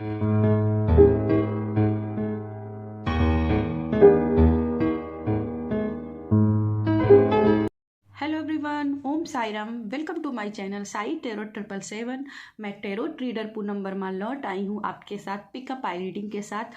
Hello everyone, Om Sai Ram. Welcome to my channel Sai tarot 777। मैं tarot ट्रीडर Poonam Verma लौट आई हूँ आपके साथ पिकअप आई रीडिंग के साथ।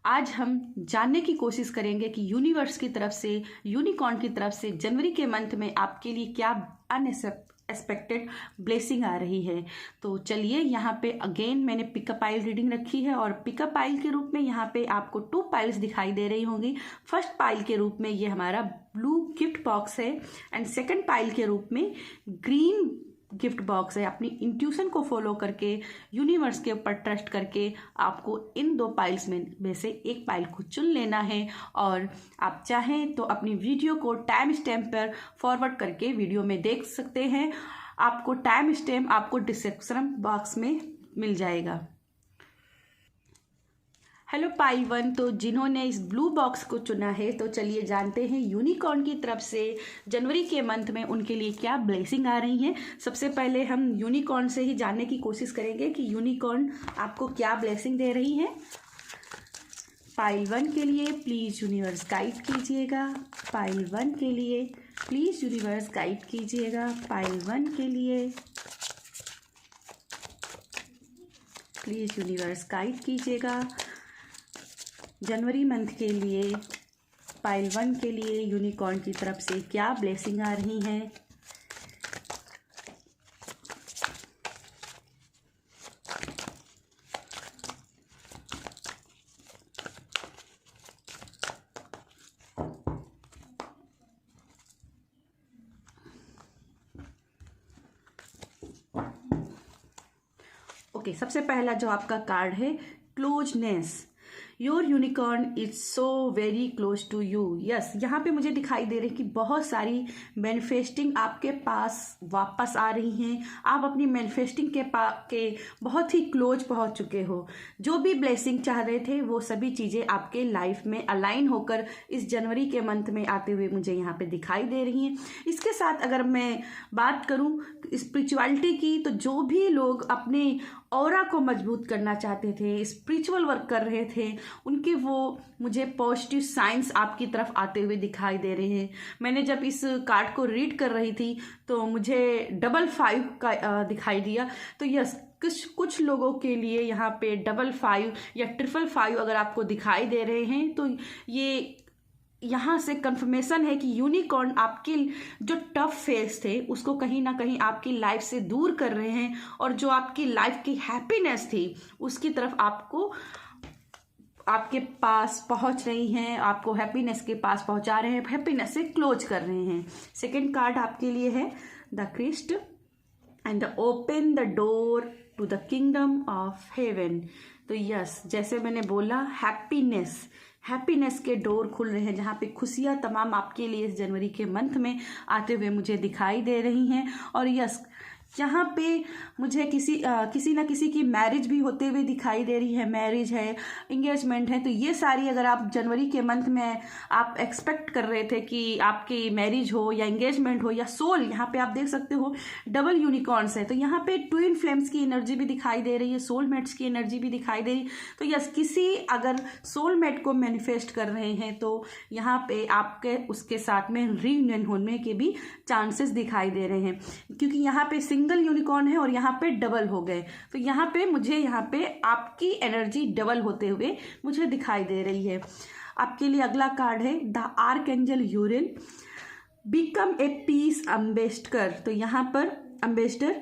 आज हम जानने की कोशिश करेंगे कि यूनिवर्स की तरफ से, यूनिकॉर्न की तरफ से जनवरी के मंथ में आपके लिए क्या अनएक्सपेक्टेड ब्लेसिंग आ रही है। तो चलिए, यहाँ पे अगेन मैंने पिकअप आइल रीडिंग रखी है और पिकअप आइल के रूप में यहाँ पे आपको 2 पाइल्स दिखाई दे रही होंगी। फर्स्ट पाइल के रूप में ये हमारा ब्लू गिफ्ट बॉक्स है एंड सेकंड पाइल के रूप में ग्रीन गिफ्ट बॉक्स है। अपनी इंट्यूशन को फॉलो करके, यूनिवर्स के ऊपर ट्रस्ट करके आपको इन 2 पाइल्स में से एक पाइल को चुन लेना है। और आप चाहें तो अपनी वीडियो को टाइम स्टैम्प पर फॉरवर्ड करके वीडियो में देख सकते हैं। आपको टाइम स्टैम्प आपको डिस्क्रिप्शन बॉक्स में मिल जाएगा। हेलो पाइल 1, तो जिन्होंने इस ब्लू बॉक्स को चुना है, तो चलिए जानते हैं यूनिकॉर्न की तरफ से जनवरी के मंथ में उनके लिए क्या ब्लेसिंग आ रही है। सबसे पहले हम यूनिकॉर्न से ही जानने की कोशिश करेंगे कि यूनिकॉर्न आपको क्या ब्लेसिंग दे रही है। पाइल 1 के लिए प्लीज़ यूनिवर्स गाइड कीजिएगा। पाइल 1 के लिए प्लीज़ यूनिवर्स गाइड कीजिएगा। पाइल 1 के लिए प्लीज़ यूनिवर्स गाइड कीजिएगा। जनवरी मंथ के लिए पाइल 1 के लिए यूनिकॉर्न की तरफ से क्या ब्लेसिंग आ रही हैं। ओके, सबसे पहला जो आपका कार्ड है, closeness. Your unicorn is so very close to you. Yes, यहाँ पे मुझे दिखाई दे रही है कि बहुत सारी मैनिफेस्टिंग आपके पास वापस आ रही हैं। आप अपनी मैनिफेस्टिंग के बहुत ही क्लोज पहुँच चुके हो। जो भी ब्लेसिंग चाह रहे थे वो सभी चीज़ें आपके लाइफ में अलाइन होकर इस जनवरी के मंथ में आते हुए मुझे यहाँ पे दिखाई दे रही हैं। इसके साथ अगर मैं बात करूँ स्पिरिचुअलिटी की, तो जो भी लोग अपने ऑरा को मजबूत करना चाहते थे, स्पिरिचुअल वर्क कर रहे थे, उनके वो मुझे पॉजिटिव साइंस आपकी तरफ आते हुए दिखाई दे रहे हैं। मैंने जब इस कार्ड को रीड कर रही थी तो मुझे 555 का दिखाई दिया। तो यस, कुछ लोगों के लिए यहाँ पे 55 या 555 अगर आपको दिखाई दे रहे हैं, तो ये यहाँ से कंफर्मेशन है कि यूनिकॉर्न आपके जो टफ फेज थे उसको कहीं ना कहीं आपकी लाइफ से दूर कर रहे हैं, और जो आपकी लाइफ की हैप्पीनेस थी उसकी तरफ आपको आपके पास पहुंच रही हैं, आपको हैप्पीनेस के पास पहुंचा रहे हैं, हैप्पीनेस से क्लोज कर रहे हैं। सेकंड कार्ड आपके लिए है the Christ and open the door to the kingdom of heaven. तो यस, जैसे मैंने बोला, हैप्पीनेस के डोर खुल रहे हैं, जहाँ पे खुशियाँ तमाम आपके लिए इस जनवरी के मंथ में आते हुए मुझे दिखाई दे रही हैं। और यस, यहाँ पे मुझे किसी ना किसी की मैरिज भी होते हुए दिखाई दे रही है। मैरिज है, एंगेजमेंट है, तो ये सारी अगर आप जनवरी के मंथ में आप एक्सपेक्ट कर रहे थे कि आपकी मैरिज हो या एंगेजमेंट हो या सोल, यहाँ पे आप देख सकते हो डबल यूनिकॉर्न्स है। तो यहाँ पे ट्विन फ्लेम्स की एनर्जी भी दिखाई दे रही है, सोलमेट्स की एनर्जी भी दिखाई दे रही है। तो यस, किसी अगर सोलमेट को मैनिफेस्ट कर रहे हैं तो यहाँ पे आपके उसके साथ में रीयूनियन होने के भी चांसेस दिखाई दे रहे हैं, क्योंकि यहाँ पे सिंगल यूनिकॉर्न है और यहाँ पे डबल हो गए। तो यहाँ पे आपकी एनर्जी डबल होते हुए मुझे दिखाई दे रही है। आपके लिए अगला कार्ड है the archangel Uriel, become a peace ambassador. तो यहाँ पर एम्बेसडर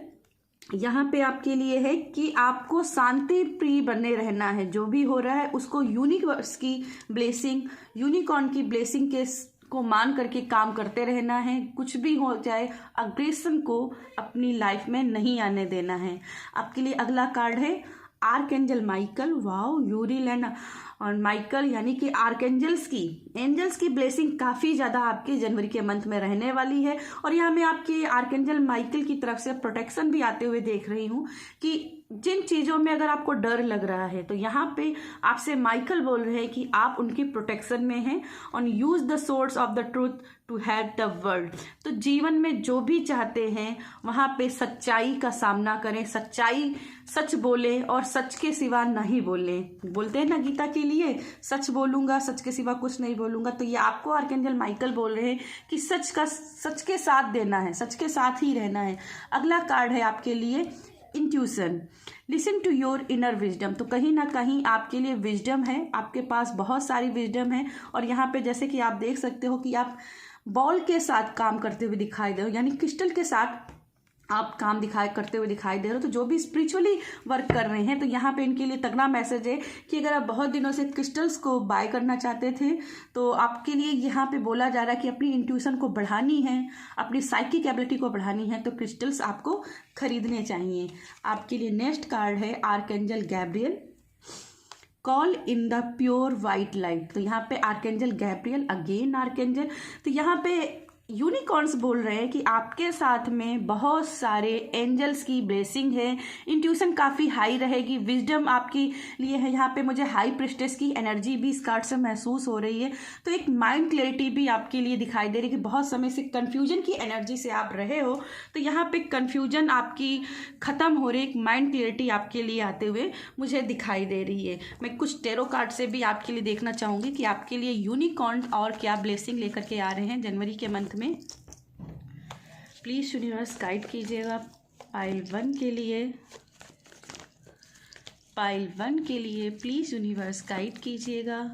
यहाँ पे आपके लिए है कि आपको शांति प्रिय बने रहना है। जो भी हो रहा है उसको यूनिवर्स की ब्लेसिंग, यूनिकॉर्न की ब्लेसिंग को मान करके काम करते रहना है। कुछ भी हो जाए, अग्रेशन को अपनी लाइफ में नहीं आने देना है। आपके लिए अगला कार्ड है archangel Michael. Wow, Uriel and और माइकल यानी कि आर्कएंजल्स की ब्लेसिंग काफ़ी ज़्यादा आपके जनवरी के मंथ में रहने वाली है। और यहाँ मैं आपके आर्कएंजल माइकल की तरफ से प्रोटेक्शन भी आते हुए देख रही हूँ कि जिन चीज़ों में अगर आपको डर लग रहा है तो यहाँ पे आपसे माइकल बोल रहे हैं कि आप उनकी प्रोटेक्शन में हैं और use the source of the truth to help the world. तो जीवन में जो भी चाहते हैं वहाँ पे सच्चाई का सामना करें, सच्चाई सच बोलें और सच के सिवा नहीं बोलें। बोलते हैं ना गीता के लिए, सच बोलूँगा सच के सिवा कुछ नहीं बोलूँगा। तो ये आपको आर्कएंजल माइकल बोल रहे हैं कि सच के साथ देना है, सच के साथ ही रहना है। अगला कार्ड है आपके लिए intuition. Listen to your inner wisdom. तो कहीं ना कहीं आपके लिए विजडम है, आपके पास बहुत सारी विजडम है। और यहाँ पे जैसे कि आप देख सकते हो कि आप बॉल के साथ काम करते हुए दिखाई दे रहे हो, यानी क्रिस्टल के साथ आप काम करते हुए दिखाई दे रहे हो। तो जो भी स्पिरिचुअली वर्क कर रहे हैं तो यहाँ पे इनके लिए तगड़ा मैसेज है कि अगर आप बहुत दिनों से क्रिस्टल्स को बाय करना चाहते थे तो आपके लिए यहाँ पे बोला जा रहा है कि अपनी इंट्यूशन को बढ़ानी है, अपनी साइकिक एबिलिटी को बढ़ानी है तो क्रिस्टल्स आपको खरीदने चाहिए। आपके लिए नेक्स्ट कार्ड है archangel Gabriel, call in the pure white light. तो यहाँ पे आर्कएंजल गैब्रियल, अगेन आर्कएंजल। तो यहाँ पे यूनिकॉर्न्स बोल रहे हैं कि आपके साथ में बहुत सारे एंजल्स की ब्लेसिंग है, इंट्यूशन काफ़ी हाई रहेगी, विजडम आपके लिए है। यहाँ पे मुझे हाई प्रिस्टेस की एनर्जी भी इस कार्ड से महसूस हो रही है। तो एक माइंड क्लैरिटी भी आपके लिए दिखाई दे रही है कि बहुत समय से कन्फ्यूजन की एनर्जी से आप रहे हो तो यहाँ पे कन्फ्यूजन आपकी ख़त्म हो रही, एक माइंड क्लैरिटी आपके लिए आते हुए मुझे दिखाई दे रही है। मैं कुछ टेरो कार्ड से भी आपके लिए देखना चाहूँगी कि आपके लिए यूनिकॉर्न और क्या ब्लेसिंग लेकर के आ रहे हैं जनवरी के मंथ में। प्लीज यूनिवर्स गाइड कीजिएगा पाइल 1 के लिए, पाइल 1 के लिए प्लीज यूनिवर्स गाइड कीजिएगा।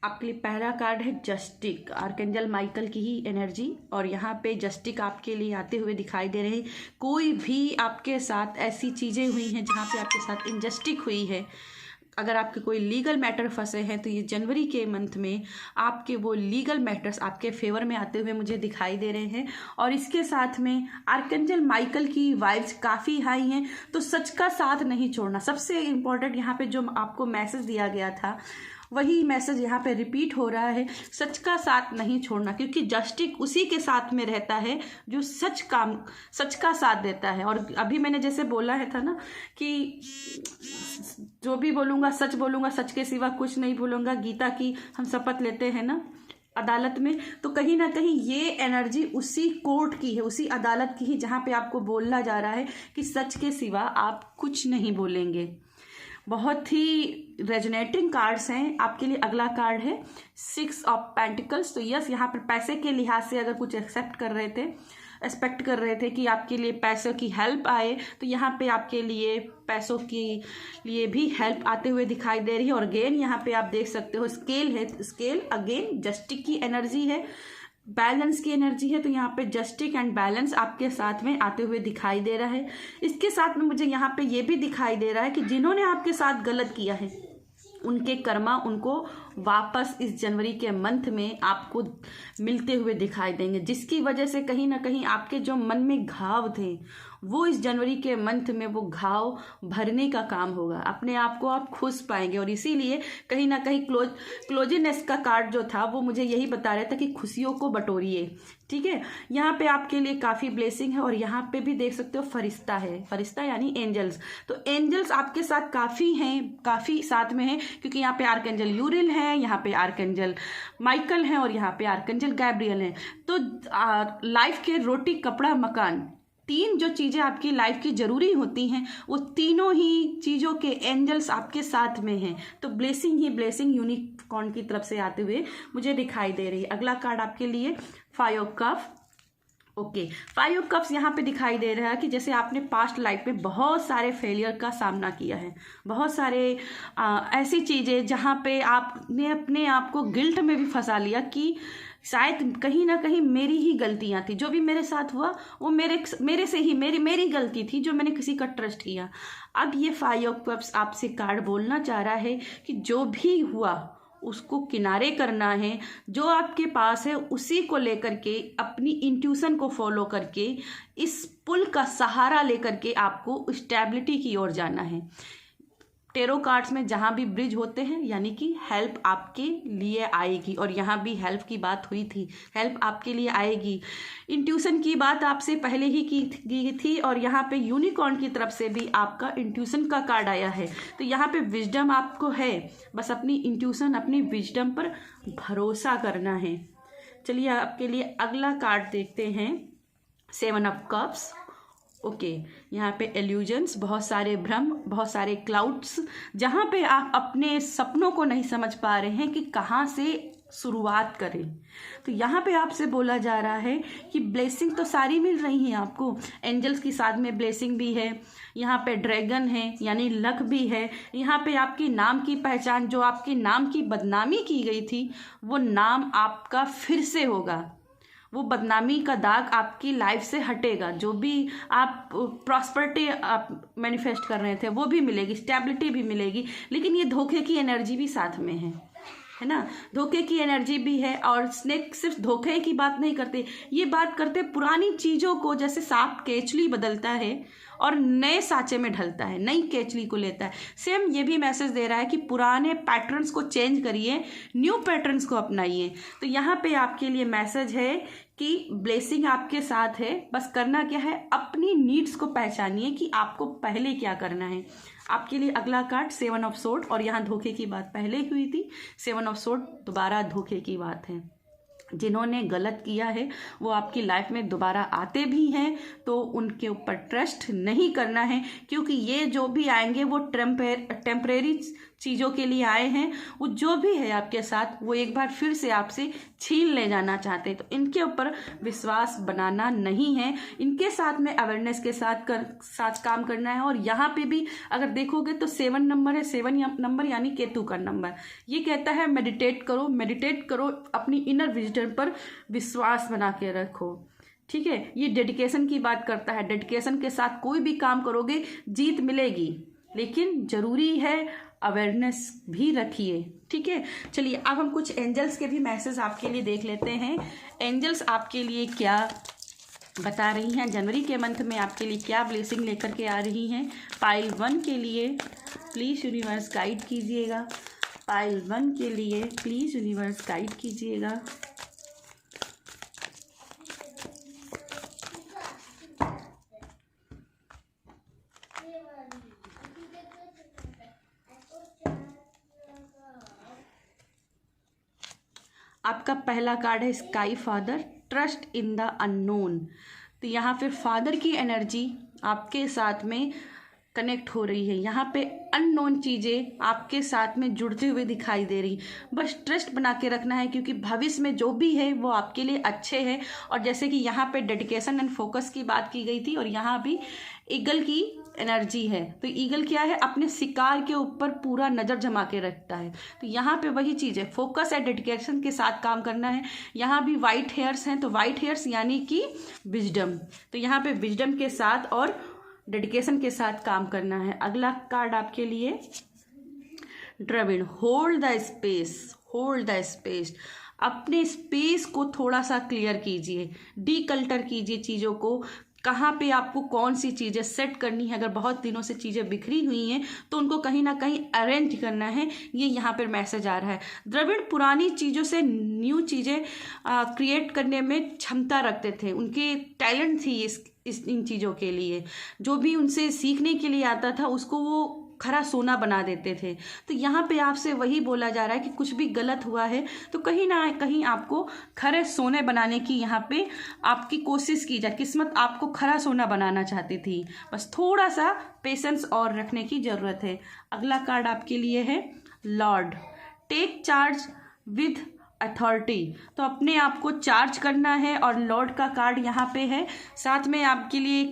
आपके लिए पहला कार्ड है जस्टिक, आर्कएंजल माइकल की ही एनर्जी। और यहाँ पे जस्टिक आपके लिए आते हुए दिखाई दे रहे हैं। कोई भी आपके साथ ऐसी चीज़ें हुई हैं जहाँ पे आपके साथ इनजस्टिक हुई है, अगर आपके कोई लीगल मैटर फंसे हैं तो ये जनवरी के मंथ में आपके वो लीगल मैटर्स आपके फेवर में आते हुए मुझे दिखाई दे रहे हैं। और इसके साथ में आर्कएंजल माइकल की वाइब्स काफ़ी हाई हैं। तो सच का साथ नहीं छोड़ना, सबसे इम्पोर्टेंट यहाँ पे जो आपको मैसेज दिया गया था वही मैसेज यहाँ पे रिपीट हो रहा है, सच का साथ नहीं छोड़ना। क्योंकि जस्टिक उसी के साथ में रहता है जो सच का साथ देता है। और अभी मैंने जैसे बोला है था ना कि जो भी बोलूँगा सच के सिवा कुछ नहीं बोलूँगा, गीता की हम शपथ लेते हैं ना अदालत में। तो कहीं ना कहीं ये एनर्जी उसी कोर्ट की है, उसी अदालत की ही, जहाँ पे आपको बोलना जा रहा है कि सच के सिवा आप कुछ नहीं बोलेंगे। बहुत ही रेजोनेटिंग कार्ड्स हैं। आपके लिए अगला कार्ड है 6 ऑफ पेंटिकल्स। तो यस, यहाँ पर पैसे के लिहाज से अगर कुछ एक्सपेक्ट कर रहे थे कि आपके लिए पैसों की हेल्प आए तो यहाँ पे आपके लिए पैसों के लिए भी हेल्प आते हुए दिखाई दे रही है। और अगेन यहाँ पे आप देख सकते हो स्केल है, स्केल अगेन जस्टिक की एनर्जी है, बैलेंस की एनर्जी है। तो यहाँ पे जस्टिक एंड बैलेंस आपके साथ में आते हुए दिखाई दे रहा है। इसके साथ में मुझे यहाँ पे ये भी दिखाई दे रहा है कि जिन्होंने आपके साथ गलत किया है उनके कर्मा उनको वापस इस जनवरी के मंथ में आपको मिलते हुए दिखाई देंगे, जिसकी वजह से कहीं ना कहीं आपके जो मन में घाव थे वो इस जनवरी के मंथ में वो घाव भरने का काम होगा। अपने आप को आप खुश पाएंगे। और इसीलिए कहीं ना कहीं क्लोजिनेस का कार्ड जो था वो मुझे यही बता रहा था कि खुशियों को बटोरिए। ठीक है, यहाँ पे आपके लिए काफ़ी ब्लेसिंग है। और यहाँ पे भी देख सकते हो फरिश्ता है, फरिश्ता यानी एंजल्स। तो एंजल्स आपके साथ काफ़ी हैं, काफ़ी साथ में हैं, क्योंकि यहाँ पे आर्कएंजल यूरिल है, यहाँ पे आर्कएंजल माइकल है और यहाँ पे आर्कएंजल गैब्रियल है। तो लाइफ के रोटी कपड़ा मकान, 3 जो चीज़ें आपकी लाइफ की ज़रूरी होती हैं वो तीनों ही चीज़ों के एंजल्स आपके साथ में हैं। तो ब्लेसिंग ही ब्लेसिंग यूनिकॉर्न की तरफ से आते हुए मुझे दिखाई दे रही है। अगला कार्ड आपके लिए 5 of cup. Okay, 5 of cups यहाँ पे दिखाई दे रहा है कि जैसे आपने पास्ट लाइफ में बहुत सारे फेलियर का सामना किया है, बहुत सारे ऐसी चीज़ें जहाँ पे आपने अपने आप को गिल्ट में भी फंसा लिया कि शायद कहीं ना कहीं मेरी ही गलतियां थी, जो भी मेरे साथ हुआ वो मेरे से ही मेरी गलती थी जो मैंने किसी का ट्रस्ट किया। अब ये 5 ऑफ कप्स आपसे कार्ड बोलना चाह रहा है कि जो भी हुआ उसको किनारे करना है, जो आपके पास है उसी को लेकर के, अपनी इंट्यूशन को फॉलो करके, इस पुल का सहारा लेकर के आपको स्टेबिलिटी की ओर जाना है। टेरो कार्ड्स में जहाँ भी ब्रिज होते हैं यानी कि हेल्प आपके लिए आएगी, और यहाँ भी हेल्प की बात हुई थी, हेल्प आपके लिए आएगी। इंट्यूशन की बात आपसे पहले ही की थी, और यहाँ पे यूनिकॉर्न की तरफ से भी आपका इंट्यूशन का कार्ड आया है। तो यहाँ पे विजडम आपको है, बस अपनी इंट्यूशन, अपनी विजडम पर भरोसा करना है। चलिए आपके लिए अगला कार्ड देखते हैं, 7 ऑफ कप्स। ओके, यहाँ पे एल्यूजन्स, बहुत सारे भ्रम, बहुत सारे क्लाउड्स, जहाँ पे आप अपने सपनों को नहीं समझ पा रहे हैं कि कहाँ से शुरुआत करें। तो यहाँ पे आपसे बोला जा रहा है कि ब्लेसिंग तो सारी मिल रही है आपको, एंजल्स की साथ में ब्लेसिंग भी है, यहाँ पे ड्रैगन है यानी लक भी है, यहाँ पे आपके नाम की पहचान, जो आपके नाम की बदनामी की गई थी वो नाम आपका फिर से होगा, वो बदनामी का दाग आपकी लाइफ से हटेगा। जो भी आप प्रॉस्पेरिटी आप मैनिफेस्ट कर रहे थे वो भी मिलेगी, स्टेबिलिटी भी मिलेगी, लेकिन ये धोखे की एनर्जी भी साथ में है ना, धोखे की एनर्जी भी है। और स्नेक सिर्फ धोखे की बात नहीं करते, ये बात करते पुरानी चीज़ों को, जैसे सांप केचली बदलता है और नए सांचे में ढलता है, नई केचली को लेता है, सेम ये भी मैसेज दे रहा है कि पुराने पैटर्न्स को चेंज करिए, न्यू पैटर्न्स को अपनाइए। तो यहाँ पे आपके लिए मैसेज है कि ब्लेसिंग आपके साथ है, बस करना क्या है, अपनी नीड्स को पहचानिए कि आपको पहले क्या करना है। आपके लिए अगला कार्ड 7 ऑफ सोर्ड, और यहाँ धोखे की बात पहले हुई थी, 7 ऑफ सोर्ड दोबारा धोखे की बात है। जिन्होंने गलत किया है वो आपकी लाइफ में दोबारा आते भी हैं, तो उनके ऊपर ट्रस्ट नहीं करना है, क्योंकि ये जो भी आएंगे वो टेम्परेरी चीज़ों के लिए आए हैं। वो जो भी है आपके साथ वो एक बार फिर से आपसे छीन ले जाना चाहते हैं, तो इनके ऊपर विश्वास बनाना नहीं है, इनके साथ में अवेयरनेस के साथ काम करना है। और यहाँ पे भी अगर देखोगे तो 7 नंबर है, 7 नंबर यानी केतु का नंबर, ये कहता है मेडिटेट करो, अपनी इनर विजडम पर विश्वास बना के रखो, ठीक है। ये डेडिकेशन की बात करता है, डेडिकेशन के साथ कोई भी काम करोगे जीत मिलेगी, लेकिन जरूरी है अवेयरनेस भी रखिए, ठीक है। चलिए अब हम कुछ एंजल्स के भी मैसेज आपके लिए देख लेते हैं। एंजल्स आपके लिए क्या बता रही हैं, जनवरी के मंथ में आपके लिए क्या ब्लेसिंग लेकर के आ रही हैं। पाइल 1 के लिए प्लीज़ यूनिवर्स गाइड कीजिएगा, पाइल 1 के लिए प्लीज़ यूनिवर्स गाइड कीजिएगा। आपका पहला कार्ड है sky father, trust in the unknown. तो यहाँ पे फादर की एनर्जी आपके साथ में कनेक्ट हो रही है, यहाँ पे अननोन चीज़ें आपके साथ में जुड़ते हुए दिखाई दे रही, बस ट्रस्ट बना के रखना है, क्योंकि भविष्य में जो भी है वो आपके लिए अच्छे है। और जैसे कि यहाँ पे डेडिकेशन एंड फोकस की बात की गई थी, और यहाँ भी ईगल की एनर्जी है। तो ईगल क्या है, अपने शिकार के ऊपर पूरा नज़र जमा के रखता है। तो यहाँ पे वही चीज़ है, फोकस है, डेडिकेशन के साथ काम करना है। यहाँ भी वाइट हेयर्स हैं, तो वाइट हेयर्स यानी कि विजडम, तो यहाँ पे विजडम के साथ और डेडिकेशन के साथ काम करना है। अगला कार्ड आपके लिए ड्रविड, होल्ड द स्पेस, अपने स्पेस को थोड़ा सा क्लियर कीजिए, डीकल्टर कीजिए चीज़ों को, कहाँ पे आपको कौन सी चीज़ें सेट करनी है। अगर बहुत दिनों से चीज़ें बिखरी हुई हैं तो उनको कहीं ना कहीं अरेंज करना है, ये यहाँ पर मैसेज आ रहा है। द्रविड़ पुरानी चीज़ों से न्यू चीज़ें क्रिएट करने में क्षमता रखते थे, उनके टैलेंट थी इन चीज़ों के लिए, जो भी उनसे सीखने के लिए आता था उसको वो खरा सोना बना देते थे। तो यहाँ पे आपसे वही बोला जा रहा है कि कुछ भी गलत हुआ है तो कहीं ना कहीं आपको खरे सोने बनाने की यहाँ पे आपकी कोशिश की जाए। किस्मत आपको खरा सोना बनाना चाहती थी, बस थोड़ा सा पेशेंस और रखने की ज़रूरत है। अगला कार्ड आपके लिए है lord, take charge with authority, तो अपने आप को चार्ज करना है। और लॉर्ड का कार्ड यहाँ पे है, साथ में आपके लिए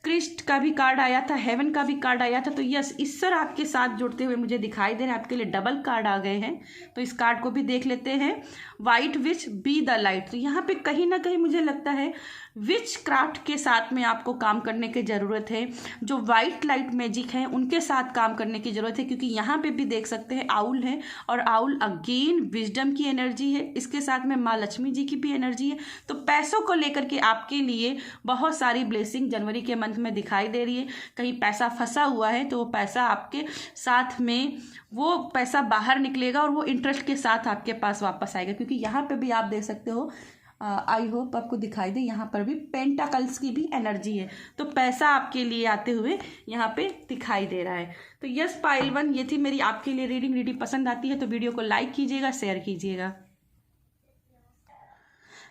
क्रिस्ट का भी कार्ड आया था, हेवन का भी कार्ड आया था। तो यस, ईश्वर आपके साथ जुड़ते हुए मुझे दिखाई दे रहे हैं, आपके लिए डबल कार्ड आ गए हैं। तो इस कार्ड को भी देख लेते हैं। White which be the light. तो यहाँ पे कहीं ना कहीं मुझे लगता है विच क्राफ्ट के साथ में आपको काम करने की ज़रूरत है। जो वाइट लाइट मैजिक है उनके साथ काम करने की ज़रूरत है, क्योंकि यहाँ पे भी देख सकते हैं आउल है, और आउल अगेन विजडम की एनर्जी है, इसके साथ में माँ लक्ष्मी जी की भी एनर्जी है। तो पैसों को लेकर के आपके लिए बहुत सारी ब्लेसिंग जनवरी के मंथ में दिखाई दे रही है। कहीं पैसा फंसा हुआ है तो वो पैसा आपके साथ में, वो पैसा बाहर निकलेगा और वो इंटरेस्ट के साथ आपके पास वापस आएगा। क्योंकि यहाँ पे भी आप देख सकते हो, आई होप आपको दिखाई दे, यहाँ पर भी पेंटाकल्स की भी एनर्जी है। तो पैसा आपके लिए आते हुए यहाँ पे दिखाई दे रहा है। तो यस पाइल 1, ये थी मेरी आपके लिए रीडिंग पसंद आती है तो वीडियो को लाइक कीजिएगा, शेयर कीजिएगा।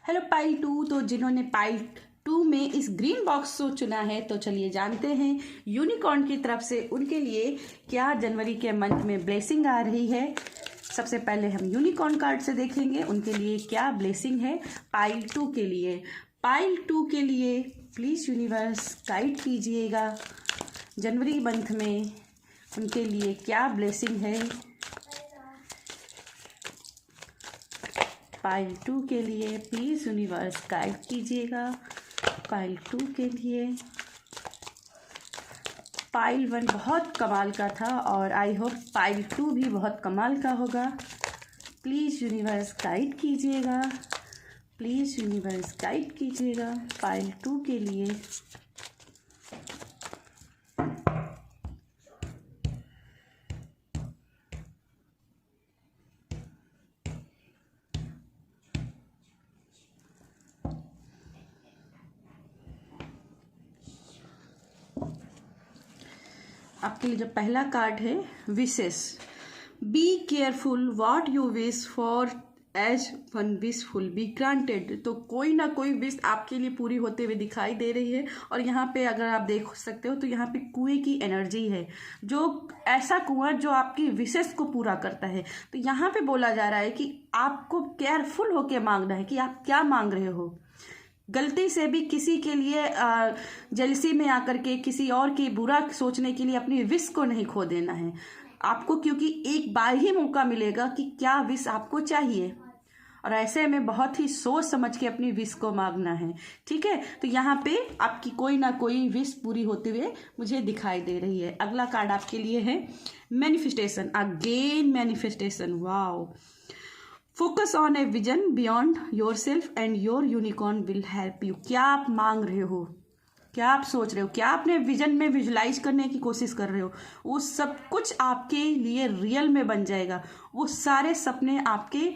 हेलो पाइल 2, तो जिन्होंने पाइल 2 में इस ग्रीन बॉक्स को चुना है, तो चलिए जानते हैं यूनिकॉर्न की तरफ से उनके लिए क्या जनवरी के मंथ में ब्लेसिंग आ रही है। सबसे पहले हम यूनिकॉर्न कार्ड से देखेंगे उनके लिए क्या ब्लेसिंग है पाइल 2 के लिए। पाइल 2 के लिए प्लीज़ यूनिवर्स गाइड कीजिएगा, जनवरी मंथ में उनके लिए क्या ब्लेसिंग है। पाइल 2 के लिए प्लीज़ यूनिवर्स गाइड कीजिएगा। पाइल 2 के लिए पाइल 1 बहुत कमाल का था और आई होप पाइल 2 भी बहुत कमाल का होगा। प्लीज़ यूनिवर्स गाइड कीजिएगा, प्लीज़ यूनिवर्स गाइड कीजिएगा पाइल 2 के लिए। आपके लिए जो पहला कार्ड है wishes, be careful what you wish for as one wishful be granted. तो कोई ना कोई विश आपके लिए पूरी होते हुए दिखाई दे रही है। और यहाँ पे अगर आप देख सकते हो तो यहाँ पे कुएं की एनर्जी है, जो ऐसा कुआं जो आपकी विशेष को पूरा करता है। तो यहाँ पे बोला जा रहा है कि आपको केयरफुल होके मांगना है कि आप क्या मांग रहे हो। गलती से भी किसी के लिए जेलसी में आकर के किसी और की बुरा सोचने के लिए अपनी विश को नहीं खो देना है आपको, क्योंकि एक बार ही मौका मिलेगा कि क्या विश आपको चाहिए, और ऐसे में बहुत ही सोच समझ के अपनी विश को मांगना है। ठीक है, तो यहाँ पे आपकी कोई ना कोई विश पूरी होते हुए मुझे दिखाई दे रही है। अगला कार्ड आपके लिए है manifestation, again manifestation. Wow, focus on a vision beyond your self and your unicorn will help you. क्या आप मांग रहे हो, क्या आप सोच रहे हो, क्या अपने विजन में विजुलाइज करने की कोशिश कर रहे हो, वो सब कुछ आपके लिए रियल में बन जाएगा। वो सारे सपने आपके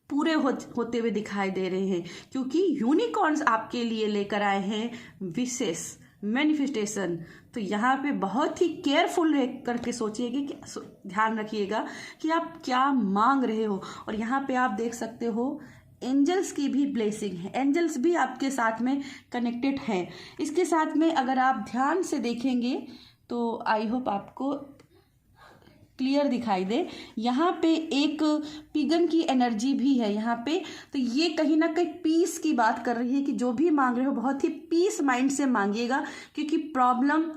पूरे होते हुए दिखाई दे रहे हैं, क्योंकि यूनिकॉर्न्स आपके लिए लेकर आए हैं विशेष मैनिफेस्टेशन। तो यहाँ पे बहुत ही केयरफुल करके सोचिएगा कि ध्यान रखिएगा कि आप क्या मांग रहे हो। और यहाँ पे आप देख सकते हो एंजल्स की भी ब्लेसिंग है, एंजल्स भी आपके साथ में कनेक्टेड हैं। इसके साथ में अगर आप ध्यान से देखेंगे तो आई होप आपको क्लियर दिखाई दे, यहाँ पे एक पिगन की एनर्जी भी है यहाँ पे। तो ये कहीं ना कहीं पीस की बात कर रही है कि जो भी मांग रहे हो बहुत ही पीस माइंड से मांगिएगा, क्योंकि प्रॉब्लम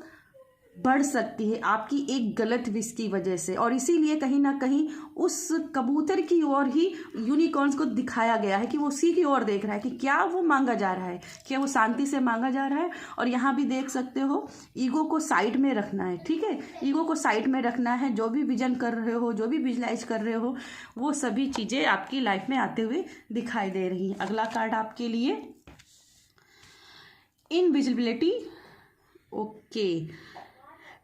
बढ़ सकती है आपकी एक गलत विश की वजह से। और इसीलिए कहीं ना कहीं उस कबूतर की ओर ही यूनिकॉर्न्स को दिखाया गया है कि वो उसी की ओर देख रहा है कि क्या वो मांगा जा रहा है, क्या वो शांति से मांगा जा रहा है। और यहाँ भी देख सकते हो ईगो को साइड में रखना है। ठीक है, ईगो को साइड में रखना है। जो भी विजन कर रहे हो, जो भी विजुलाइज कर रहे हो, वो सभी चीज़ें आपकी लाइफ में आते हुए दिखाई दे रही हैं। अगला कार्ड आपके लिए invisibility. Okay,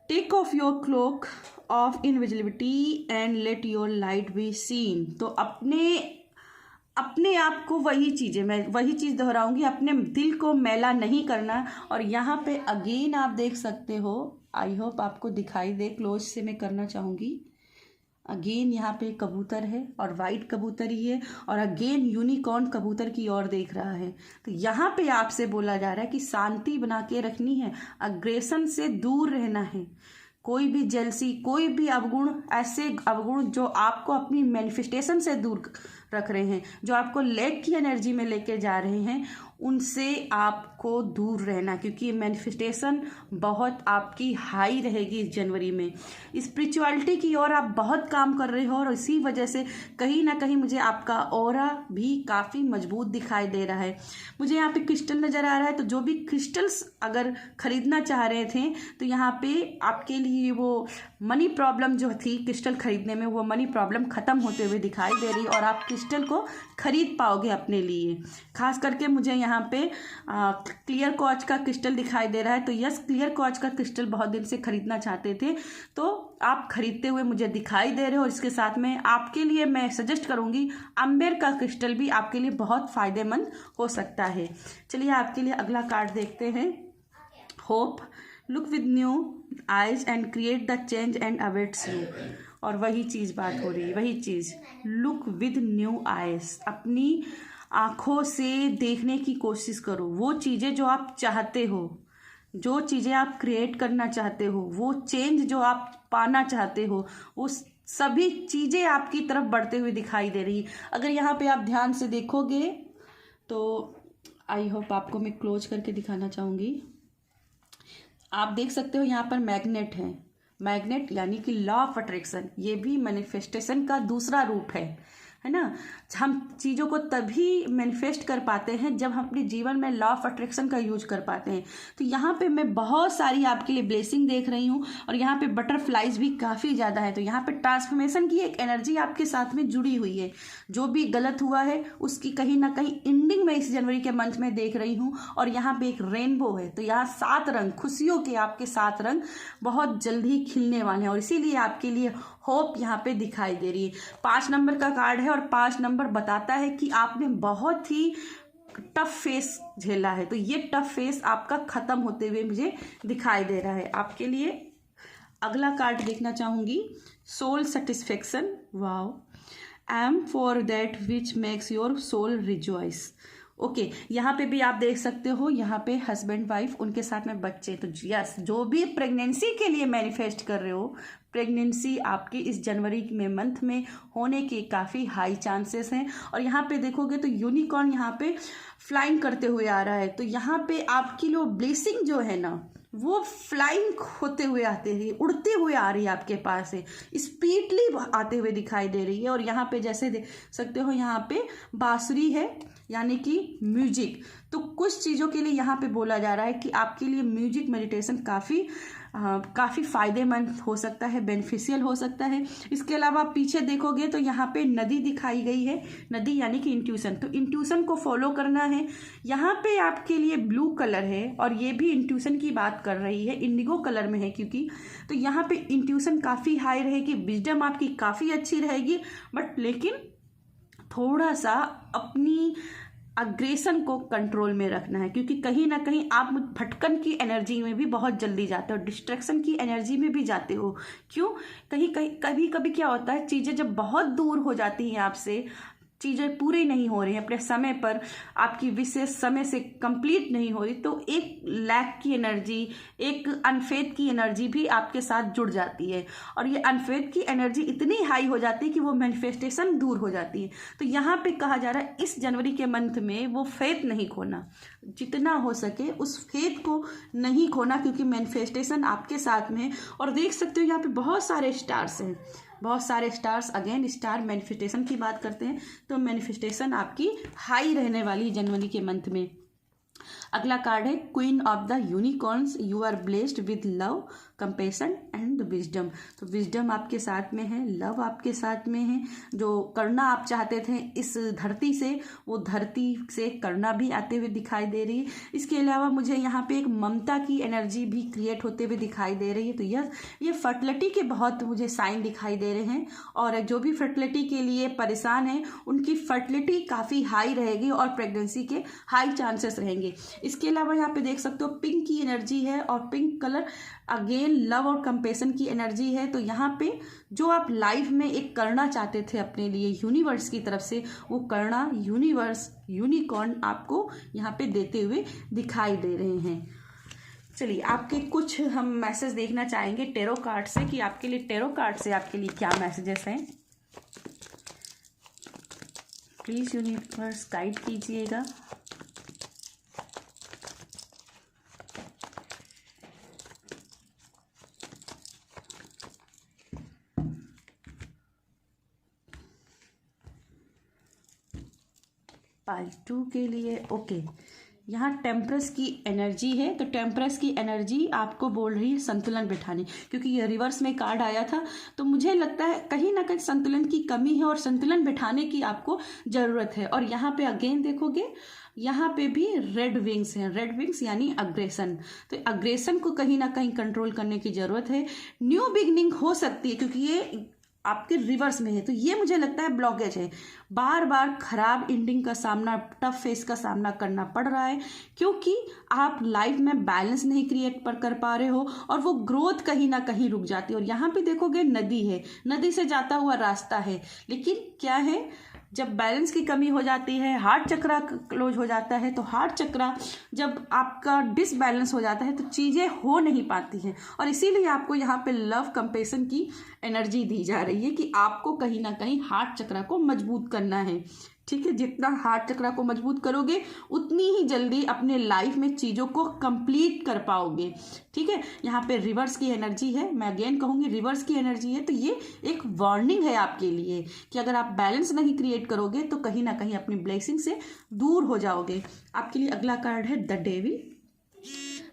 take off your cloak of invisibility and let your light be seen. तो अपने आप को मैं वही चीज़ दोहराऊंगी, अपने दिल को मैला नहीं करना। और यहाँ पे अगेन आप देख सकते हो, आई होप आपको दिखाई दे, क्लोज से मैं करना चाहूँगी। अगेन यहाँ पे कबूतर है और वाइट कबूतर ही है, और अगेन यूनिकॉर्न कबूतर की ओर देख रहा है। तो यहाँ पे आपसे बोला जा रहा है कि शांति बना के रखनी है, अग्रेशन से दूर रहना है। कोई भी जेलसी, कोई भी अवगुण, ऐसे अवगुण जो आपको अपनी मैनिफेस्टेशन से दूर रख रहे हैं, जो आपको लैक की एनर्जी में लेके जा रहे हैं, उनसे आपको दूर रहना, क्योंकि मैनिफेस्टेशन बहुत आपकी हाई रहेगी इस जनवरी में। स्पिरिचुअलिटी की ओर आप बहुत काम कर रहे हो और इसी वजह से कहीं ना कहीं मुझे आपका ऑरा भी काफ़ी मजबूत दिखाई दे रहा है। मुझे यहाँ पे क्रिस्टल नज़र आ रहा है, तो जो भी क्रिस्टल्स अगर खरीदना चाह रहे थे तो यहाँ पे आपके लिए वो मनी प्रॉब्लम जो थी क्रिस्टल खरीदने में, वो मनी प्रॉब्लम ख़त्म होते हुए दिखाई दे रही और आप क्रिस्टल को खरीद पाओगे अपने लिए। खास करके मुझे यहाँ पे क्लियर क्वार्ट्ज का क्रिस्टल दिखाई दे रहा है। तो यस, क्लियर क्वार्ट्ज का क्रिस्टल बहुत दिन से खरीदना चाहते थे तो आप खरीदते हुए मुझे दिखाई दे रहे हो। और इसके साथ में आपके लिए मैं सजेस्ट करूँगी अम्बर का क्रिस्टल भी आपके लिए बहुत फ़ायदेमंद हो सकता है। चलिए आपके लिए अगला कार्ड देखते हैं। Hope, look with new eyes and create the change and awaits you. और वही चीज़ बात हो रही है, वही चीज़, लुक विद न्यू आइज। अपनी आँखों से देखने की कोशिश करो। वो चीज़ें जो आप चाहते हो, जो चीज़ें आप क्रिएट करना चाहते हो, वो चेंज जो आप पाना चाहते हो, वो सभी चीज़ें आपकी तरफ बढ़ते हुए दिखाई दे रही है। अगर यहाँ पे आप ध्यान से देखोगे तो आई होप आपको मैं क्लोज करके दिखाना चाहूँगी। आप देख सकते हो यहाँ पर मैग्नेट है। मैग्नेट यानी कि लॉ ऑफ अट्रैक्शन, ये भी मैनिफेस्टेशन का दूसरा रूप है ना। हम चीज़ों को तभी मैनिफेस्ट कर पाते हैं जब हम अपने जीवन में लॉ ऑफ अट्रैक्शन का यूज कर पाते हैं। तो यहाँ पे मैं बहुत सारी आपके लिए ब्लेसिंग देख रही हूँ और यहाँ पे बटरफ्लाइज भी काफ़ी ज़्यादा है। तो यहाँ पे ट्रांसफॉर्मेशन की एक एनर्जी आपके साथ में जुड़ी हुई है। जो भी गलत हुआ है उसकी कहीं ना कहीं एंडिंग में इस जनवरी के मंथ में देख रही हूँ। और यहाँ पे एक रेनबो है, तो यहाँ 7 रंग, खुशियों के आपके 7 रंग बहुत जल्दी खिलने वाले हैं और इसीलिए आपके लिए होप यहाँ पे दिखाई दे रही है। 5 नंबर का कार्ड है और 5 नंबर बताता है कि आपने बहुत ही टफ फेस झेला है। तो ये टफ फेस आपका खत्म होते हुए मुझे दिखाई दे रहा है। आपके लिए अगला कार्ड देखना चाहूँगी, soul satisfaction. Wow, aim for that which makes your soul rejoice. Okay, यहाँ पे भी आप देख सकते हो, यहाँ पे हस्बैंड वाइफ, उनके साथ में बच्चे। तो यस, जो भी प्रेगनेंसी के लिए मैनिफेस्ट कर रहे हो, प्रेगनेंसी आपकी इस जनवरी में मंथ में होने के काफ़ी हाई चांसेस हैं। और यहाँ पे देखोगे तो यूनिकॉर्न यहाँ पे फ्लाइंग करते हुए आ रहा है। तो यहाँ पे आपकी जो ब्लेसिंग जो है ना, वो फ्लाइंग होते हुए आते हैं, उड़ते हुए आ रही है आपके पास से, स्पीडली आते हुए दिखाई दे रही है। और यहाँ पे जैसे देख सकते हो, यहाँ पे बांसुरी है यानी कि म्यूजिक। तो कुछ चीज़ों के लिए यहाँ पे बोला जा रहा है कि आपके लिए म्यूजिक मेडिटेशन काफ़ी फ़ायदेमंद हो सकता है, बेनिफिशियल हो सकता है। इसके अलावा पीछे देखोगे तो यहाँ पे नदी दिखाई गई है, नदी यानी कि इंट्यूशन। तो इंट्यूशन को फॉलो करना है। यहाँ पे आपके लिए ब्लू कलर है और ये भी इंट्यूशन की बात कर रही है, इंडिगो कलर में है क्योंकि। तो यहाँ पे इंट्यूशन काफ़ी हाई रहेगी, विजडम आपकी काफ़ी अच्छी रहेगी, बट लेकिन थोड़ा सा अपनी अग्रेशन को कंट्रोल में रखना है, क्योंकि कहीं ना कहीं आप भटकन की एनर्जी में भी बहुत जल्दी जाते हो, डिस्ट्रैक्शन की एनर्जी में भी जाते हो। क्यों? कभी कभी क्या होता है, चीज़ें जब बहुत दूर हो जाती हैं आपसे, चीज़ें पूरी नहीं हो रही हैं अपने समय पर, आपकी विशेष समय से कंप्लीट नहीं हो रही, तो एक लैक की एनर्जी, एक अनफेथ की एनर्जी भी आपके साथ जुड़ जाती है। और ये अनफेथ की एनर्जी इतनी हाई हो जाती है कि वो मैनिफेस्टेशन दूर हो जाती है। तो यहाँ पे कहा जा रहा है इस जनवरी के मंथ में वो फेथ नहीं खोना, जितना हो सके उस फेथ को नहीं खोना, क्योंकि मैनिफेस्टेशन आपके साथ में है। और देख सकते हो यहाँ पे बहुत सारे स्टार्स हैं, बहुत सारे स्टार्स। अगेन स्टार मैनिफेस्टेशन की बात करते हैं तो मैनिफेस्टेशन आपकी हाई रहने वाली जनवरी के मंथ में। अगला कार्ड है queen of the unicorns. You are blessed with love, compassion and wisdom. तो विजडम आपके साथ में है, लव आपके साथ में है। जो करना आप चाहते थे इस धरती से, वो धरती से करना भी आते हुए दिखाई दे रही है। इसके अलावा मुझे यहाँ पे एक ममता की एनर्जी भी क्रिएट होते हुए दिखाई दे रही है। तो ये फर्टिलिटी के बहुत मुझे साइन दिखाई दे रहे हैं। और जो भी फर्टिलिटी के लिए परेशान है उनकी फर्टिलिटी काफ़ी हाई रहेगी और प्रेगनेंसी के हाई चांसेस रहेंगे। इसके अलावा यहाँ पे देख सकते हो पिंक की एनर्जी है और पिंक कलर अगेन लव और कंपैशन की एनर्जी है। तो यहाँ पे जो आप लाइफ में एक करना चाहते थे अपने लिए यूनिवर्स की तरफ से, वो करना यूनिवर्स यूनिकॉर्न आपको यहाँ पे देते हुए दिखाई दे रहे हैं। चलिए आपके कुछ हम मैसेज देखना चाहेंगे टेरो कार्ड से कि आपके लिए टेरो कार्ड से आपके लिए क्या मैसेजेस हैं। प्लीज यूनिवर्स गाइड कीजिएगा। पाइल 2 के लिए ओके, यहाँ टेम्परस की एनर्जी है, तो टेम्परस की एनर्जी आपको बोल रही है संतुलन बिठाने, क्योंकि ये रिवर्स में कार्ड आया था, तो मुझे लगता है कहीं ना कहीं संतुलन की कमी है और संतुलन बिठाने की आपको ज़रूरत है। और यहाँ पे अगेन देखोगे, यहाँ पे भी रेड विंग्स हैं, रेड विंग्स यानी अग्रेशन, तो अग्रेशन को कहीं ना कहीं कंट्रोल करने की ज़रूरत है। न्यू बिगनिंग हो सकती है क्योंकि ये आपके रिवर्स में है, तो ये मुझे लगता है ब्लॉकेज है, बार बार खराब एंडिंग का सामना, टफ फेस का सामना करना पड़ रहा है, क्योंकि आप लाइफ में बैलेंस नहीं क्रिएट कर पा रहे हो और वो ग्रोथ कहीं ना कहीं रुक जाती है। और यहाँ पे देखोगे नदी है, नदी से जाता हुआ रास्ता है, लेकिन क्या है, जब बैलेंस की कमी हो जाती है, हार्ट चक्रा क्लोज हो जाता है, तो हार्ट चक्रा जब आपका डिसबैलेंस हो जाता है तो चीज़ें हो नहीं पाती हैं। और इसीलिए आपको यहाँ पे लव कंपैशन की एनर्जी दी जा रही है कि आपको कहीं ना कहीं हार्ट चक्रा को मजबूत करना है। ठीक है, जितना हार्ट चक्रा को मजबूत करोगे उतनी ही जल्दी अपने लाइफ में चीज़ों को कंप्लीट कर पाओगे। ठीक है, यहाँ पे रिवर्स की एनर्जी है, मैं अगेन कहूँगी रिवर्स की एनर्जी है, तो ये एक वार्निंग है आपके लिए कि अगर आप बैलेंस नहीं क्रिएट करोगे तो कहीं ना कहीं अपनी ब्लेसिंग से दूर हो जाओगे। आपके लिए अगला कार्ड है the devil.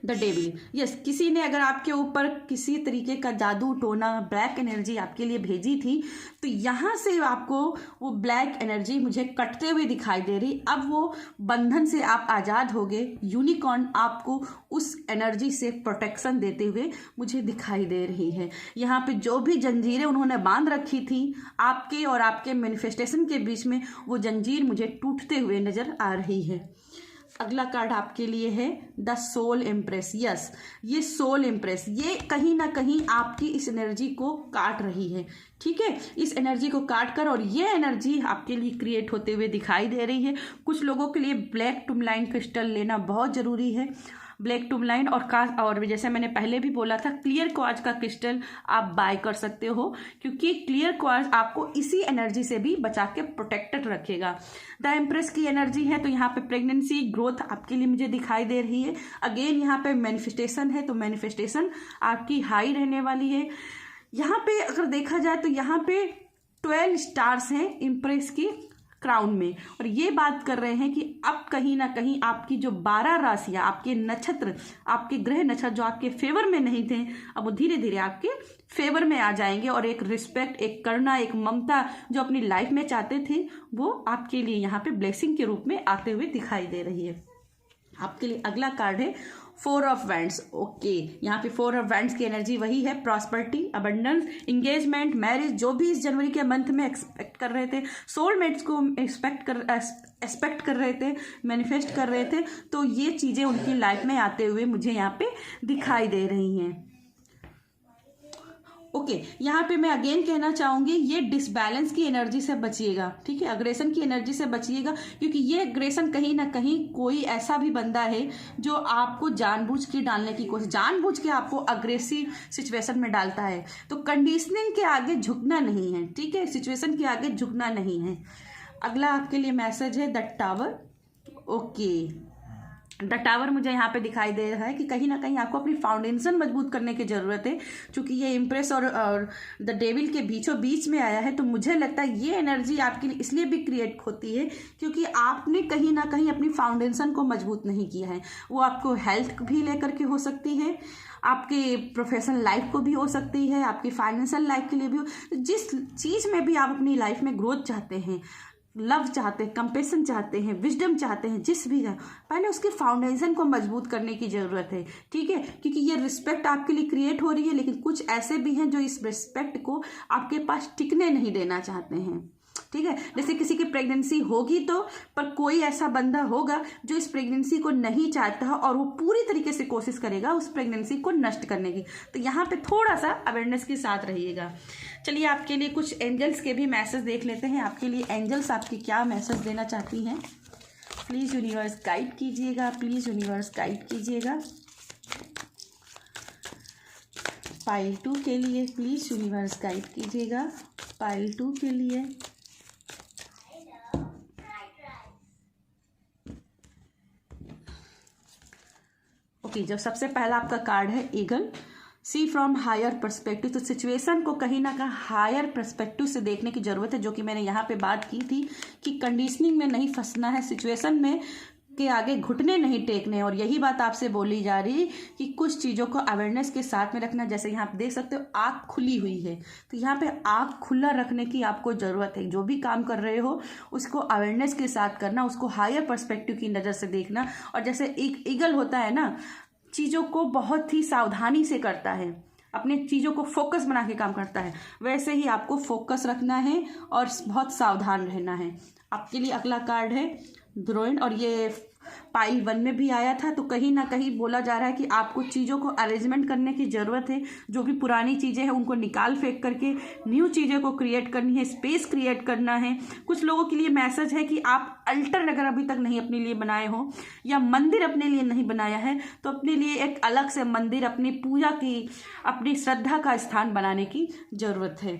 The devil, yes, किसी ने अगर आपके ऊपर किसी तरीके का जादू टोना, ब्लैक एनर्जी आपके लिए भेजी थी, तो यहाँ से आपको वो ब्लैक एनर्जी मुझे कटते हुए दिखाई दे रही। अब वो बंधन से आप आज़ाद हो गए, यूनिकॉर्न आपको उस एनर्जी से प्रोटेक्शन देते हुए मुझे दिखाई दे रही है। यहाँ पे जो भी जंजीरें उन्होंने बांध रखी थी आपके और आपके मैनिफेस्टेशन के बीच में, वो जंजीर मुझे टूटते हुए नज़र आ रही है। अगला कार्ड आपके लिए है द सोल इम्प्रेस। यस, ये सोल इम्प्रेस, ये कहीं ना कहीं आपकी इस एनर्जी को काट रही है। ठीक है, इस एनर्जी को काट कर, और ये एनर्जी आपके लिए क्रिएट होते हुए दिखाई दे रही है। कुछ लोगों के लिए ब्लैक टूरमलाइन क्रिस्टल लेना बहुत ज़रूरी है, ब्लैक टूरमलाइन और जैसे मैंने पहले भी बोला था, क्लियर क्वार्ट्ज का क्रिस्टल आप बाय कर सकते हो, क्योंकि क्लियर क्वार्ट्ज आपको इसी एनर्जी से भी बचा के प्रोटेक्टेड रखेगा। द एम्प्रेस की एनर्जी है, तो यहाँ पे प्रेगनेंसी ग्रोथ आपके लिए मुझे दिखाई दे रही है। अगेन यहाँ पे मैनिफेस्टेशन है, तो मैनिफेस्टेशन आपकी हाई रहने वाली है। यहाँ पे अगर देखा जाए तो यहाँ पे 12 स्टार्स हैं इम्प्रेस की क्राउन में, और ये बात कर रहे हैं कि अब कहीं ना कहीं आपकी जो 12 राशियां, आपके नक्षत्र, आपके ग्रह नक्षत्र जो आपके फेवर में नहीं थे, अब वो धीरे धीरे आपके फेवर में आ जाएंगे, और एक रिस्पेक्ट, एक करुणा, एक ममता जो अपनी लाइफ में चाहते थे, वो आपके लिए यहाँ पे ब्लेसिंग के रूप में आते हुए दिखाई दे रही है। आपके लिए अगला कार्ड है 4 ऑफ वैंड्स। ओके, यहाँ पे 4 ऑफ वैंड्स की एनर्जी वही है, प्रॉस्पेरिटी, अबंडेंस, इंगेजमेंट, मैरिज, जो भी इस जनवरी के मंथ में एक्सपेक्ट कर रहे थे, सोलमेट्स को एक्सपेक्ट कर रहे थे, मैनिफेस्ट कर रहे थे, तो ये चीज़ें उनकी लाइफ में आते हुए मुझे यहाँ पे दिखाई दे रही हैं। ओके, यहाँ पे मैं अगेन कहना चाहूँगी, ये डिसबैलेंस की एनर्जी से बचिएगा। ठीक है, अग्रेशन की एनर्जी से बचिएगा, क्योंकि ये अग्रेशन कहीं ना कहीं कोई ऐसा भी बंदा है जो आपको जानबूझ के डालने की कोशिश, जानबूझ के आपको अग्रेसिव सिचुएशन में डालता है। तो कंडीशनिंग के आगे झुकना नहीं है। ठीक है, सिचुएशन के आगे झुकना नहीं है। अगला आपके लिए मैसेज है the tower. Okay, the tower मुझे यहाँ पे दिखाई दे रहा है कि कहीं ना कहीं आपको अपनी फाउंडेशन मजबूत करने की ज़रूरत है, क्योंकि ये इम्प्रेस और द डेविल के बीचों बीच में आया है। तो मुझे लगता है ये एनर्जी आपके लिए इसलिए भी क्रिएट होती है क्योंकि आपने कहीं ना कहीं अपनी फाउंडेशन को मजबूत नहीं किया है। वो आपको हेल्थ भी लेकर के हो सकती है, आपके प्रोफेशनल लाइफ को भी हो सकती है, आपकी फाइनेंशियल लाइफ के लिए भी हो। जिस चीज़ में भी आप अपनी लाइफ में ग्रोथ चाहते हैं, लव चाहते हैं, कंपेशन चाहते हैं, विजडम चाहते हैं, जिस भी है, पहले उसके फाउंडेशन को मजबूत करने की ज़रूरत है। ठीक है, क्योंकि ये रिस्पेक्ट आपके लिए क्रिएट हो रही है, लेकिन कुछ ऐसे भी हैं जो इस रिस्पेक्ट को आपके पास टिकने नहीं देना चाहते हैं। ठीक है, जैसे किसी की प्रेगनेंसी होगी तो, पर कोई ऐसा बंदा होगा जो इस प्रेगनेंसी को नहीं चाहता और वो पूरी तरीके से कोशिश करेगा उस प्रेगनेंसी को नष्ट करने की। तो यहाँ पे थोड़ा सा अवेयरनेस के साथ रहिएगा। चलिए, आपके लिए कुछ एंजल्स के भी मैसेज देख लेते हैं। आपके लिए एंजल्स आपकी क्या मैसेज देना चाहती हैं। प्लीज़ यूनिवर्स गाइड कीजिएगा, प्लीज़ यूनिवर्स गाइड कीजिएगा। पाइल 2 के लिए प्लीज़ यूनिवर्स गाइड कीजिएगा, पाइल 2 के लिए। ओके, जो सबसे पहला आपका कार्ड है eagle, see from higher perspective, तो सिचुएशन को कहीं ना कहीं हायर पर्सपेक्टिव से देखने की ज़रूरत है, जो कि मैंने यहाँ पे बात की थी कि कंडीशनिंग में नहीं फंसना है, सिचुएशन में के आगे घुटने नहीं टेकने। और यही बात आपसे बोली जा रही कि कुछ चीज़ों को अवेयरनेस के साथ में रखना। जैसे यहाँ पे देख सकते हो आँख खुली हुई है, तो यहाँ पे आँख खुला रखने की आपको ज़रूरत है। जो भी काम कर रहे हो उसको अवेयरनेस के साथ करना, उसको हायर पर्सपेक्टिव की नज़र से देखना। और जैसे एक ईगल होता है ना, चीज़ों को बहुत ही सावधानी से करता है, अपने चीज़ों को फोकस बना के काम करता है, वैसे ही आपको फोकस रखना है और बहुत सावधान रहना है। आपके लिए अगला कार्ड है ड्रॉइंग, और ये पाइल 1 में भी आया था। तो कहीं ना कहीं बोला जा रहा है कि आपको चीज़ों को अरेंजमेंट करने की ज़रूरत है। जो भी पुरानी चीज़ें हैं उनको निकाल फेंक करके न्यू चीज़ों को क्रिएट करनी है, स्पेस क्रिएट करना है। कुछ लोगों के लिए मैसेज है कि आप अल्टर अगर अभी तक नहीं अपने लिए बनाए हो या मंदिर अपने लिए नहीं बनाया है, तो अपने लिए एक अलग से मंदिर, अपनी पूजा की, अपनी श्रद्धा का स्थान बनाने की ज़रूरत है।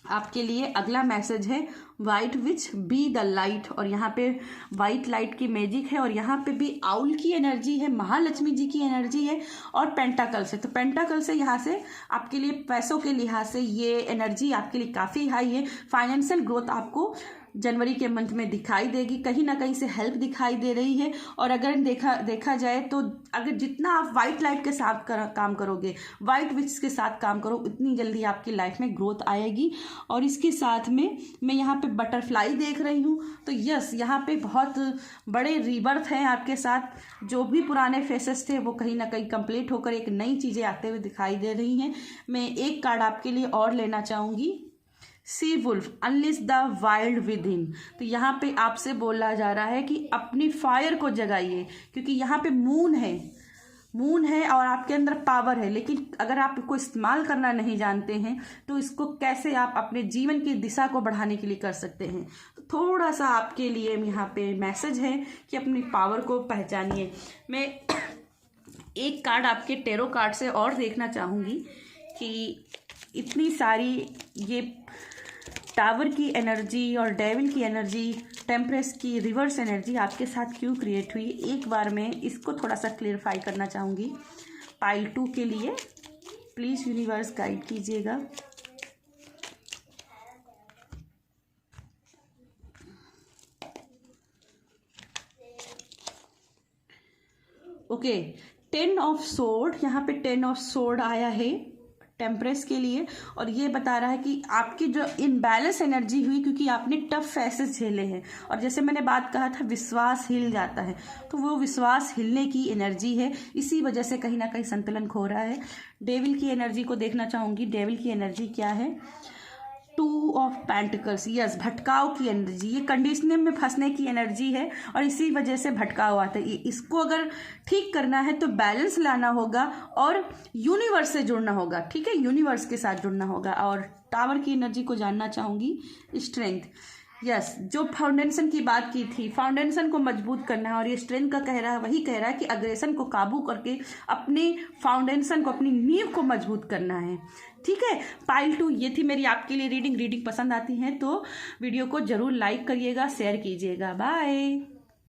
आपके लिए अगला मैसेज है white which be the light, और यहाँ पे वाइट लाइट की मैजिक है, और यहाँ पे भी आउल की एनर्जी है, महालक्ष्मी जी की एनर्जी है, और पेंटाकल से। तो पेंटाकल से यहाँ से आपके लिए पैसों के लिहाज से ये एनर्जी आपके लिए काफ़ी हाई है। फाइनेंशियल ग्रोथ आपको जनवरी के मंथ में दिखाई देगी, कहीं ना कहीं से हेल्प दिखाई दे रही है। और अगर देखा जाए तो अगर जितना आप वाइट लाइट के साथ काम करोगे, वाइट विच के साथ काम करो, उतनी जल्दी आपकी लाइफ में ग्रोथ आएगी। और इसके साथ में मैं यहाँ पे बटरफ्लाई देख रही हूँ, तो यस, यहाँ पे बहुत बड़े रीबर्थ हैं आपके साथ। जो भी पुराने फेसेस थे वो कहीं ना कहीं कंप्लीट होकर एक नई चीज़ें आते हुए दिखाई दे रही हैं। मैं एक कार्ड आपके लिए और लेना चाहूँगी, sea wolf unleash the wild with him. तो यहाँ पे आपसे बोला जा रहा है कि अपनी फायर को जगाइए, क्योंकि यहाँ पे मून है और आपके अंदर पावर है, लेकिन अगर आप इसको इस्तेमाल करना नहीं जानते हैं तो इसको कैसे आप अपने जीवन की दिशा को बढ़ाने के लिए कर सकते हैं। तो थोड़ा सा आपके लिए यहाँ पे मैसेज है कि अपनी पावर को पहचानिए। मैं एक कार्ड आपके टेरो कार्ड से और देखना चाहूँगी कि इतनी सारी ये टावर की एनर्जी और डेविल की एनर्जी, टेम्परेस की रिवर्स एनर्जी आपके साथ क्यों क्रिएट हुई। एक बार मैं इसको थोड़ा सा क्लियरफाई करना चाहूँगी पाइल 2 के लिए। प्लीज़ यूनिवर्स गाइड कीजिएगा। ओके, 10 ऑफ सोर्ड, यहाँ पे 10 ऑफ सोर्ड आया है टेम्परेस के लिए, और ये बता रहा है कि आपकी जो इनबैलेंस एनर्जी हुई क्योंकि आपने टफ फेसेस झेले हैं। और जैसे मैंने बात कहा था विश्वास हिल जाता है, तो वो विश्वास हिलने की एनर्जी है, इसी वजह से कहीं ना कहीं संतुलन खो रहा है। डेविल की एनर्जी को देखना चाहूँगी, डेविल की एनर्जी क्या है। 2 ऑफ पेंटिकल्स, यस, भटकाव की एनर्जी, ये कंडीशनिंग में फंसने की एनर्जी है और इसी वजह से भटकाव आता है। इसको अगर ठीक करना है तो बैलेंस लाना होगा और यूनिवर्स से जुड़ना होगा, ठीक है, यूनिवर्स के साथ जुड़ना होगा। और टावर की एनर्जी को जानना चाहूँगी, स्ट्रेंथ, यस, जो फाउंडेशन की बात की थी, फाउंडेशन को मजबूत करना है, और ये स्ट्रेंथ का कह रहा है, वही कह रहा है कि अग्रेशन को काबू करके अपने फाउंडेशन को, अपनी नींव को मजबूत करना है। ठीक है, पाइल 2 ये थी मेरी आपके लिए रीडिंग पसंद आती है तो वीडियो को जरूर लाइक करिएगा, शेयर कीजिएगा। बाय।